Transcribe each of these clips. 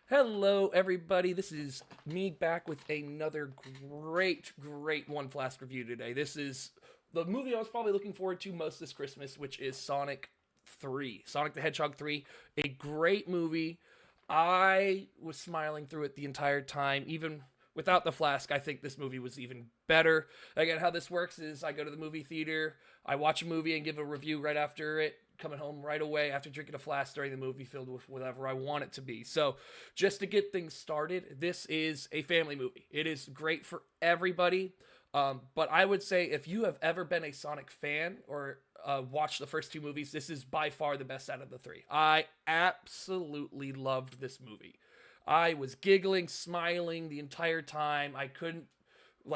Hello, everybody. This is me back with another great One Flask review today. This is the movie I was probably looking forward to most this Christmas, which is Sonic 3. Sonic the Hedgehog 3. A great movie. I was smiling through it the entire time. Even without the flask, I think this movie was even better. Again, how this works is I go to the movie theater, I watch a movie and give a review right after it, coming home right away after drinking a flask during the movie filled with whatever I want it to be. So, just to get things started, this is a family movie. It is great for everybody. But I would say if you have ever been a Sonic fan or watched the first two movies, this is by far the best out of the three. I absolutely loved this movie. I was giggling, smiling the entire time. I couldn't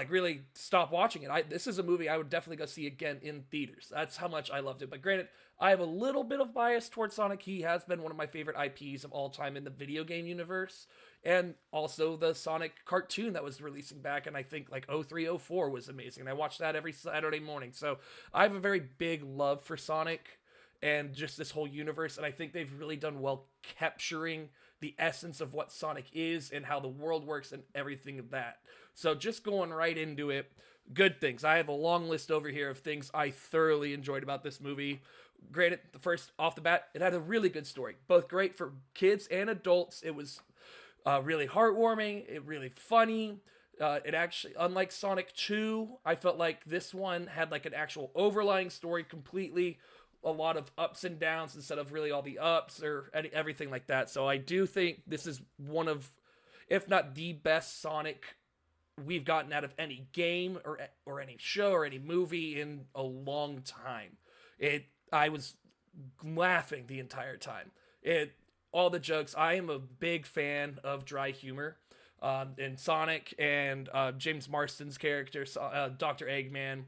really stop watching it. This is a movie I would definitely go see again in theaters. That's how much I loved it. But granted, I have a little bit of bias towards Sonic. He has been one of my favorite IPs of all time in the video game universe. And also the Sonic cartoon that was releasing back and I think like 0304 was amazing. And I watched that every Saturday morning. So I have a very big love for Sonic and just this whole universe. And I think they've really done well capturing the essence of what Sonic is and how the world works and everything of that. So just going right into it, good things. I have a long list over here of things I thoroughly enjoyed about this movie. Granted, the first off the bat, it had a really good story, both great for kids and adults. It was really heartwarming, it really funny. It actually, unlike Sonic 2, I felt like this one had like an actual overlying story completely, a lot of ups and downs instead of really all the ups or everything like that. So I do think this is one of, if not the best Sonic we've gotten out of any game or any show or any movie in a long time. I was laughing the entire time. It all the jokes. I am a big fan of dry humor. And Sonic and James Marsden's character, Dr. Eggman,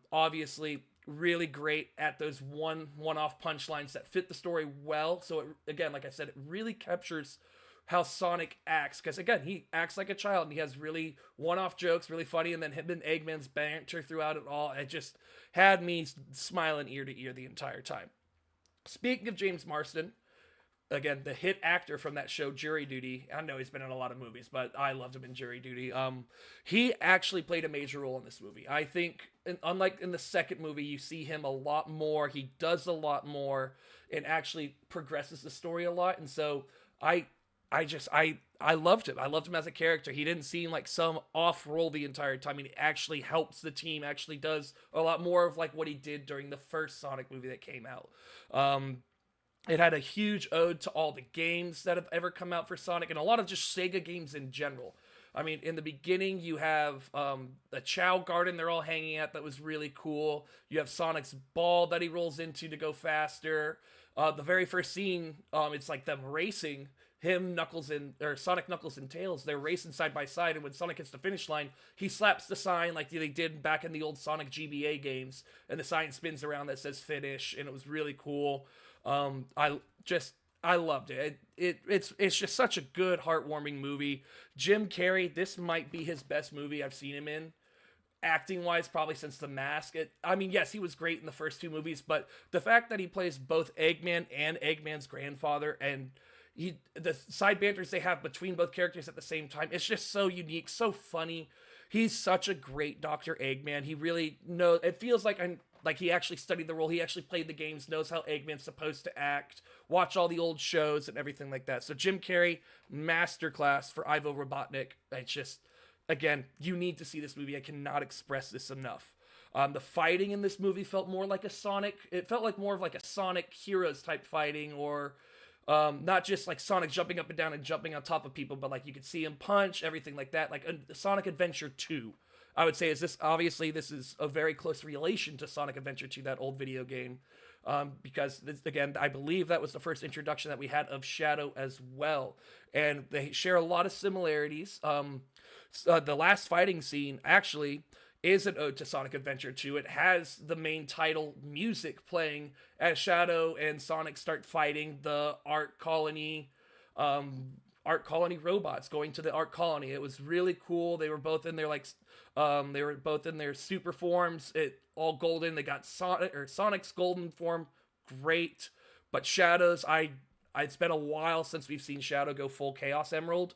obviously really great at those one-off punchlines that fit the story well. So it, again, like I said, it really captures how Sonic acts because again, he acts like a child and he has really one-off jokes, really funny, and then him and Eggman's banter throughout it all. It just had me smiling ear to ear the entire time. Speaking of James Marsden, again, the hit actor from that show, Jury Duty. I know he's been in a lot of movies, but I loved him in Jury Duty. He actually played a major role in this movie. I think, unlike in the second movie, you see him a lot more. He does a lot more and actually progresses the story a lot. And so I loved him. I loved him as a character. He didn't seem like some off role the entire time. I mean, he actually helps the team. Actually, does a lot more of like what he did during the first Sonic movie that came out. It had a huge ode to all the games that have ever come out for Sonic and a lot of just Sega games in general. I mean, in the beginning, you have a Chow Garden they're all hanging at that was really cool. You have Sonic's ball that he rolls into to go faster. The very first scene, it's like them racing. Him, Knuckles, and or Sonic, Knuckles, and Tails. They're racing side by side, and when Sonic hits the finish line, he slaps the sign like they did back in the old Sonic GBA games, and the sign spins around that says "finish," and it was really cool. I just I loved it. It's just such a good, heartwarming movie. Jim Carrey, this might be his best movie I've seen him in. Acting wise, probably since The Mask. I mean, yes, he was great in the first two movies, but the fact that he plays both Eggman and Eggman's grandfather, and the side banters they have between both characters at the same time, it's just so unique, so funny. He's such a great Dr. Eggman. He really knows. It feels like he actually studied the role. He actually played the games, knows how Eggman's supposed to act, watch all the old shows and everything like that. So Jim Carrey, masterclass for Ivo Robotnik. It's just, again, you need to see this movie. I cannot express this enough. The fighting in this movie felt more like a Sonic. It felt like more of like a Sonic Heroes type fighting, or not just like Sonic jumping up and down and jumping on top of people, but like you could see him punch, everything like that. Like Sonic Adventure 2, I would say, is this obviously this is a very close relation to Sonic Adventure 2, that old video game, because this, again, I believe that was the first introduction that we had of Shadow as well, and they share a lot of similarities. The last fighting scene actually is an ode to Sonic Adventure 2. It has the main title music playing as Shadow and Sonic start fighting the art colony robots going to the art colony. It was really cool. They were both in their they were both in their super forms. It all golden. They got Sonic's golden form, great. But Shadows, It's been a while since we've seen Shadow go full Chaos Emerald.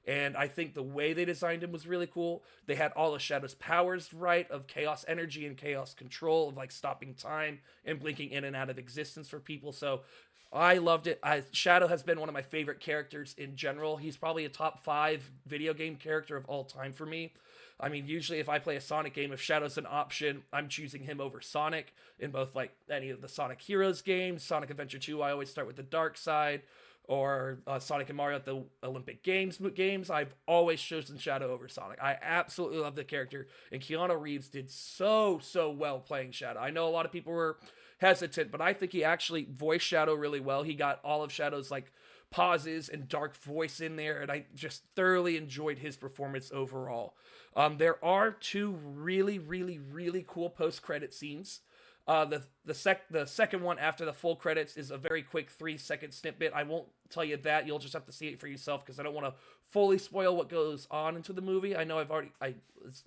And I think the way they designed him was really cool. They had all of Shadow's powers right of chaos energy and chaos control, of like stopping time and blinking in and out of existence for people. So I loved it. Shadow has been one of my favorite characters in general. He's probably a top 5 video game character of all time for me. I mean, usually if I play a Sonic game, if Shadow's an option, I'm choosing him over Sonic in both like any of the Sonic Heroes games. Sonic Adventure 2, I always start with the dark side, or Sonic and Mario at the Olympic games, I've always chosen Shadow over Sonic. I absolutely love the character, and Keanu Reeves did so well playing Shadow. I know a lot of people were hesitant, but I think he actually voiced Shadow really well. He got all of Shadow's like pauses and dark voice in there, and I just thoroughly enjoyed his performance overall. There are 2 really cool post-credit scenes. The second one after the full credits is a very quick 3-second snippet. I won't tell you that. You'll just have to see it for yourself, because I don't want to fully spoil what goes on into the movie. I know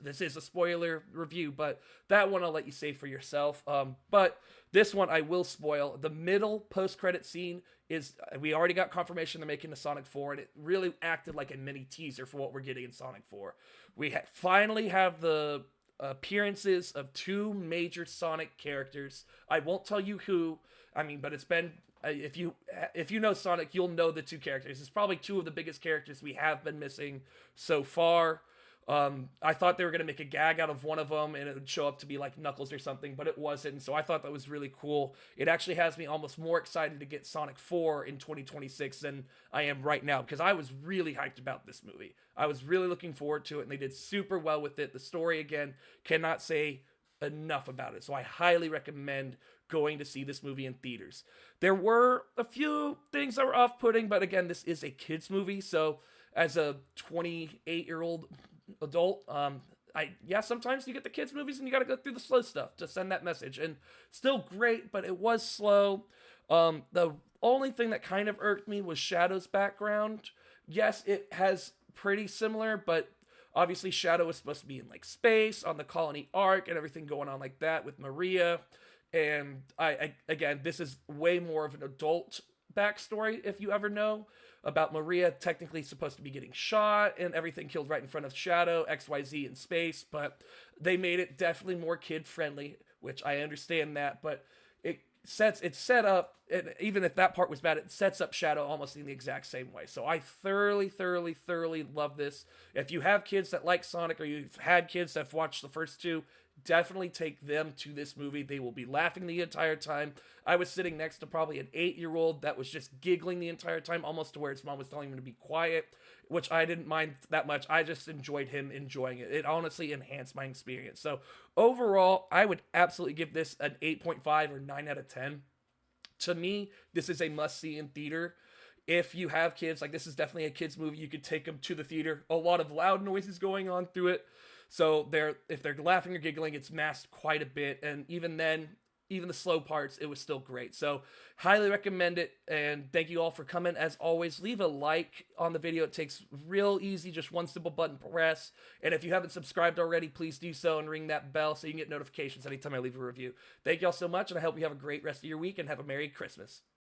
this is a spoiler review, but that one I'll let you save for yourself. But this one I will spoil. The middle post-credit scene is, we already got confirmation they're making a Sonic 4, and it really acted like a mini teaser for what we're getting in Sonic 4. We finally have the appearances of 2 major Sonic characters. I won't tell you who. I mean, but it's been if you know Sonic, you'll know the 2 characters. It's probably 2 of the biggest characters we have been missing so far. I thought they were going to make a gag out of one of them and it would show up to be like Knuckles or something, but it wasn't. And so I thought that was really cool. It actually has me almost more excited to get Sonic 4 in 2026 than I am right now, because I was really hyped about this movie. I was really looking forward to it, and they did super well with it. The story, again, cannot say enough about it. So I highly recommend going to see this movie in theaters. There were a few things that were off-putting, but again, this is a kids movie. So as a 28-year-old adult, sometimes you get the kids movies and you got to go through the slow stuff to send that message, and still great, but it was slow. The only thing that kind of irked me was Shadow's background. Yes, it has pretty similar, but obviously Shadow was supposed to be in like space on the colony arc and everything going on like that with Maria. And again, this is way more of an adult backstory, if you ever know, about Maria technically supposed to be getting shot and everything killed right in front of Shadow, XYZ in space, but they made it definitely more kid-friendly, which I understand that, but it's set up, and even if that part was bad, it sets up Shadow almost in the exact same way. So I thoroughly love this. If you have kids that like Sonic, or you've had kids that have watched the first 2, definitely take them to this movie. They will be laughing the entire time. I was sitting next to probably an 8-year-old that was just giggling the entire time, almost to where his mom was telling him to be quiet, which I didn't mind that much. I just enjoyed him enjoying it. It honestly enhanced my experience. So overall, I would absolutely give this an 8.5 or 9 out of 10. To me, this is a must-see in theater. If you have kids, like, this is definitely a kids movie. You could take them to the theater. A lot of loud noises going on through it. So if they're laughing or giggling, it's masked quite a bit. And even then, even the slow parts, it was still great. So highly recommend it. And thank you all for coming. As always, leave a like on the video. It takes real easy, just one simple button press. And if you haven't subscribed already, please do so and ring that bell so you can get notifications anytime I leave a review. Thank you all so much, and I hope you have a great rest of your week and have a Merry Christmas.